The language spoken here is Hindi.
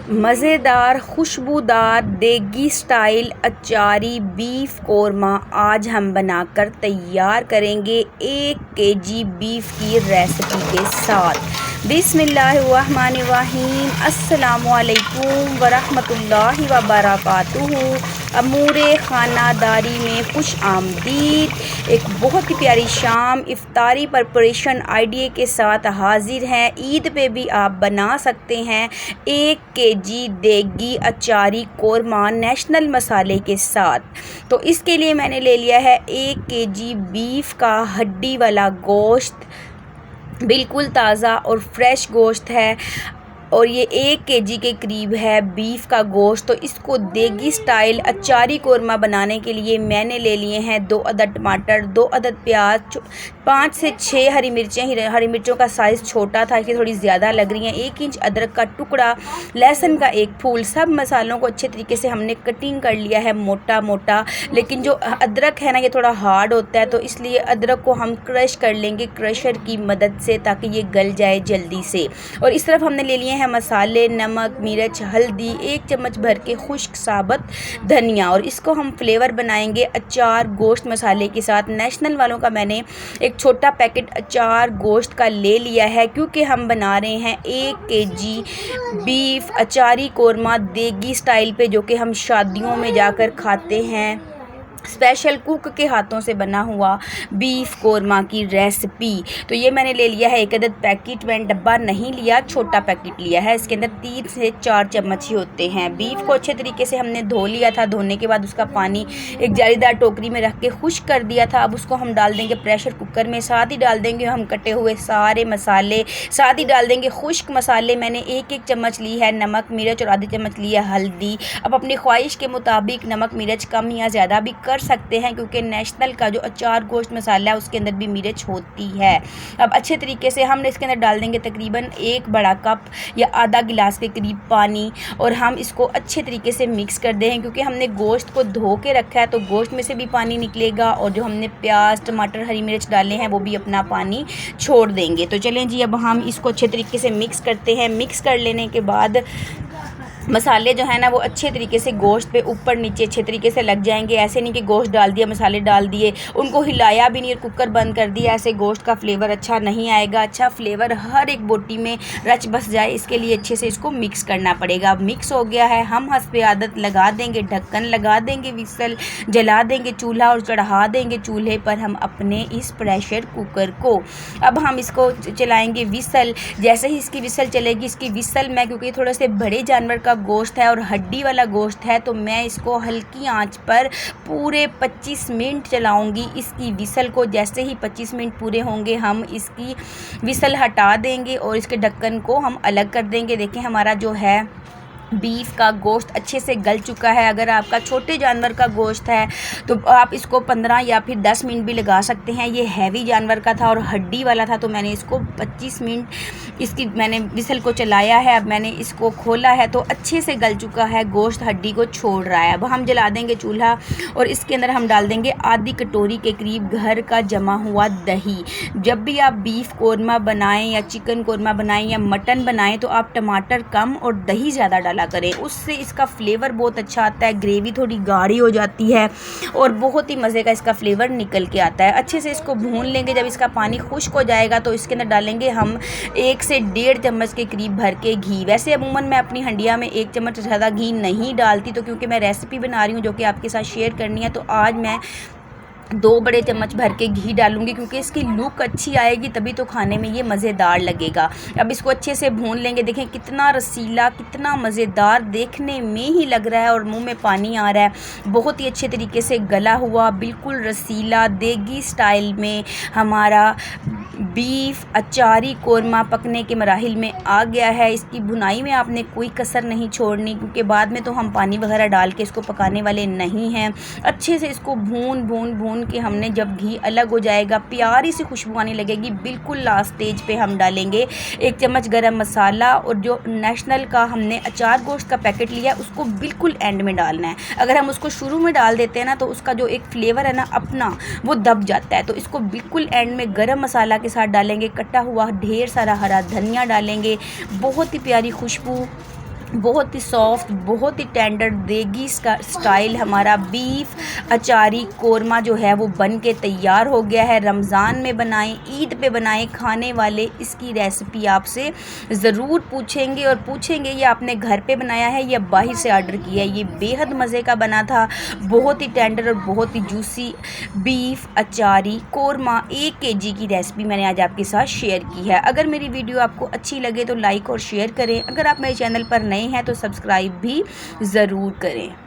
मज़ेदार खुशबूदार देगी स्टाइल अचारी बीफ कोरमा आज हम बनाकर तैयार करेंगे 1 केजी बीफ की रेसिपी के साथ। बिस्मिल्लाहिर्रहमानिर्रहीम। अस्सलामुअलैकुम वरहमतुल्लाहि वबरकातुहू। अमूरे ख़ानादारी में खुश आमदीद। एक बहुत ही प्यारी शाम इफ्तारी प्रिपरेशन आइडिया के साथ हाजिर हैं। ईद पे भी आप बना सकते हैं 1 केजी देगी अचारी कोरमा नेशनल मसाले के साथ। तो इसके लिए मैंने ले लिया है 1 केजी बीफ का हड्डी वाला गोश्त, बिल्कुल ताज़ा और फ्रेश गोश्त है और ये 1 केजी के करीब है बीफ का गोश्त। तो इसको देगी स्टाइल अचारी कोरमा बनाने के लिए मैंने ले लिए हैं 2 अदद टमाटर, 2 अदद प्याज, 5 से 6 हरी मिर्चें। हरी मिर्चों का साइज़ छोटा था इसलिए थोड़ी ज़्यादा लग रही हैं। 1 इंच अदरक का टुकड़ा, लहसुन का 1 फूल। सब मसालों को अच्छे तरीके से हमने कटिंग कर लिया है मोटा मोटा। लेकिन जो अदरक है ना ये थोड़ा हार्ड होता है तो इसलिए अदरक को हम क्रश कर लेंगे क्रशर की मदद से ताकि ये गल जाए जल्दी से। और इस तरफ हमने ले लिए हैं मसाले, नमक, मिर्च, हल्दी, 1 चम्मच भर के खुश्क साबुत धनिया। और इसको हम फ्लेवर बनाएंगे अचार गोश्त मसाले के साथ। नेशनल वालों का मैंने एक छोटा पैकेट अचार गोश्त का ले लिया है क्योंकि हम बना रहे हैं 1 केजी बीफ अचारी कोरमा देगी स्टाइल पे, जो कि हम शादियों में जाकर खाते हैं। स्पेशल कुक के हाथों से बना हुआ बीफ कोरमा की रेसिपी। तो ये मैंने ले लिया है 1 अदद पैकेट। मैंने डब्बा नहीं लिया, छोटा पैकेट लिया है। इसके अंदर 3 से 4 चम्मच ही होते हैं। बीफ को अच्छे तरीके से हमने धो लिया था। धोने के बाद उसका पानी एक जालीदार टोकरी में रख के खुश्क कर दिया था। अब उसको हम डाल देंगे प्रेशर कुकर में। साथ ही डाल देंगे हम कटे हुए सारे मसाले, साथ ही डाल देंगे खुश्क मसाले। मैंने 1-1 चम्मच ली है नमक, मिर्च और आधी चम्मच ली है हल्दी। अब अपनी ख्वाहिश के मुताबिक नमक मिर्च कम या ज़्यादा भी कर सकते हैं क्योंकि नेशनल का जो अचार गोश्त मसाला है उसके अंदर भी मिर्च होती है। अब अच्छे तरीके से हमने इसके अंदर डाल देंगे तकरीबन 1 बड़ा कप या आधा गिलास के करीब पानी और हम इसको अच्छे तरीके से मिक्स कर दें क्योंकि हमने गोश्त को धो के रखा है तो गोश्त में से भी पानी निकलेगा और जो हमने प्याज, टमाटर, हरी मिर्च डाले हैं वो भी अपना पानी छोड़ देंगे। तो चलें जी, अब हम इसको अच्छे तरीके से मिक्स करते हैं। मिक्स कर लेने के बाद मसाले जो है ना वो अच्छे तरीके से गोश्त पे ऊपर नीचे अच्छे तरीके से लग जाएंगे। ऐसे नहीं कि गोश्त डाल दिया, मसाले डाल दिए, उनको हिलाया भी नहीं और कुकर बंद कर दिया, ऐसे गोश्त का फ्लेवर अच्छा नहीं आएगा। अच्छा फ्लेवर हर एक बोटी में रच बस जाए इसके लिए अच्छे से इसको मिक्स करना पड़ेगा। अब मिक्स हो गया है, हम हस्बे आदत लगा देंगे ढक्कन, लगा देंगे विसल, जला देंगे चूल्हा और चढ़ा देंगे चूल्हे पर हम अपने इस प्रेशर कुकर को। अब हम इसको चलाएँगे विसल। जैसे ही इसकी विसल चलेगी, इसकी विसल में क्योंकि थोड़ा से बड़े जानवर का गोश्त है और हड्डी वाला गोश्त है तो मैं इसको हल्की आंच पर पूरे 25 मिनट चलाऊंगी इसकी विसल को। जैसे ही 25 मिनट पूरे होंगे हम इसकी विसल हटा देंगे और इसके ढक्कन को हम अलग कर देंगे। देखें हमारा जो है बीफ का गोश्त अच्छे से गल चुका है। अगर आपका छोटे जानवर का गोश्त है तो आप इसको 15 या फिर 10 मिनट भी लगा सकते हैं। ये हैवी जानवर का था और हड्डी वाला था तो मैंने इसको 25 मिनट इसकी मैंने विसल को चलाया है। अब मैंने इसको खोला है तो अच्छे से गल चुका है गोश्त, हड्डी को छोड़ रहा है। अब हम जला देंगे चूल्हा और इसके अंदर हम डाल देंगे आधी कटोरी के करीब घर का जमा हुआ दही। जब भी आप बीफ कोरमा बनाएं या चिकन कोरमा बनाएं या मटन बनाएं तो आप टमाटर कम और दही ज़्यादा डाला करें, उससे इसका फ्लेवर बहुत अच्छा आता है। ग्रेवी थोड़ी गाढ़ी हो जाती है और बहुत ही मज़े का इसका फ्लेवर निकल के आता है। अच्छे से इसको भून लेंगे। जब इसका पानी खुश्क हो जाएगा तो इसके अंदर डालेंगे हम 1 से 1.5 चम्मच के करीब भर के घी। वैसे अमूमन मैं अपनी हंडिया में 1 चम्मच से ज़्यादा घी नहीं डालती तो क्योंकि मैं रेसिपी बना रही हूँ जो कि आपके साथ शेयर करनी है तो आज मैं 2 बड़े चम्मच भर के घी डालूंगी क्योंकि इसकी लुक अच्छी आएगी तभी तो खाने में ये मज़ेदार लगेगा। अब इसको अच्छे से भून लेंगे। देखें कितना रसीला, कितना मज़ेदार देखने में ही लग रहा है और मुंह में पानी आ रहा है। बहुत ही अच्छे तरीके से गला हुआ, बिल्कुल रसीला देगी स्टाइल में हमारा बीफ अचारी कोरमा पकने के मराहिल में आ गया है। इसकी भुनाई में आपने कोई कसर नहीं छोड़नी क्योंकि बाद में तो हम पानी वगैरह डाल के इसको पकाने वाले नहीं हैं। अच्छे से इसको भून भून भून के हमने जब घी अलग हो जाएगा, प्यारी सी खुशबू आने लगेगी, बिल्कुल लास्ट स्टेज पे हम डालेंगे 1 चम्मच गरम मसाला और जो नेशनल का हमने अचार गोश्त का पैकेट लिया है उसको बिल्कुल एंड में डालना है। अगर हम उसको शुरू में डाल देते हैं ना तो उसका जो एक फ्लेवर है ना अपना वो दब जाता है। तो इसको बिल्कुल एंड में गरम मसाला के साथ डालेंगे, कटा हुआ ढेर सारा हरा धनिया डालेंगे, बहुत ही प्यारी खुशबू बहुत ही सॉफ्ट, बहुत ही टेंडर देगी स्टाइल हमारा बीफ अचारी कोरमा जो है वो बन के तैयार हो गया है। रमज़ान में बनाएं, ईद पे बनाएं, खाने वाले इसकी रेसिपी आपसे ज़रूर पूछेंगे और पूछेंगे ये आपने घर पे बनाया है या बाहर से ऑर्डर किया है। ये बेहद मज़े का बना था, बहुत ही टेंडर और बहुत ही जूसी बीफ अचारी कोरमा 1 kg की रेसिपी मैंने आज आपके साथ शेयर की है। अगर मेरी वीडियो आपको अच्छी लगे तो लाइक और शेयर करें। अगर आप मेरे चैनल पर नए हैं तो सब्सक्राइब भी ज़रूर करें।